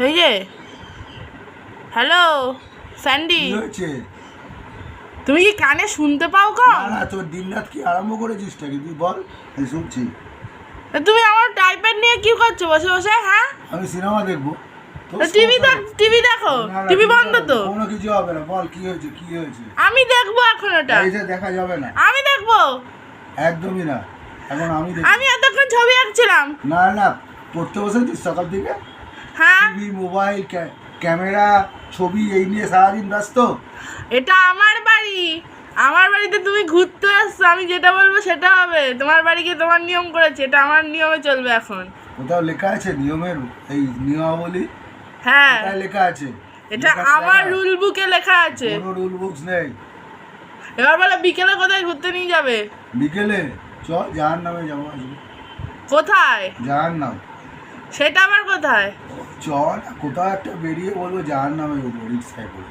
এই যে hello Sandy, কি হয়েছে? তুমি কি কানে শুনতে পাও কম? না তোর দিনরাত কি আরম্ভ করেছিস নাকি? তুই বল, আমি শুনছি। তুমি আমার টাইপ্যাড নিয়ে কি করছো বসে বসে? হ্যাঁ, আমি সিনেমা দেখবো। টিভি দেখো। টিভি বন্ধ তো? কোনো কিছু হবে না, বল কি হয়েছে, কি হয়েছে? আমি দেখবো এখন ওটা। এই যে দেখা যাবে না, আমি দেখবো। একদমই না। এখন আমি আমি এতক্ষণ ছবি আঁকছিলাম। না পড়তে বসেছিস সকাল থেকে? হ্যাঁ, টিভি, মোবাইল, ক্যামেরা, ছবি, এই নিয়ে সারাদিন ব্যস্ত। এটা আমার বাড়ি। আমার বাড়িতে তুমি ঘুরতে আসছো, আমি যেটা বলবো সেটা হবে। তোমার বাড়িকে তোমার নিয়ম করেছে, এটা আমার নিয়মে চলবে এখন। কোথাও লেখা আছে নিয়মের, এই নিয়মাবলী? হ্যাঁ, কোথায় লেখা আছে? এটা আমার রুল বুকে লেখা আছে। কোনো রুল বুকস নেই। এবার বলো বিকেলে কোথায় ঘুরতে নিয়ে যাবে? বিকেলে চল জাহান্নামে যাবো আজকে। কোথায়? জাহান্নাম। সেটা আবার কোথায়? চল কোথাও একটা বেরিয়ে বলবো জাহান্নামে যাবো রিক্সায় করে।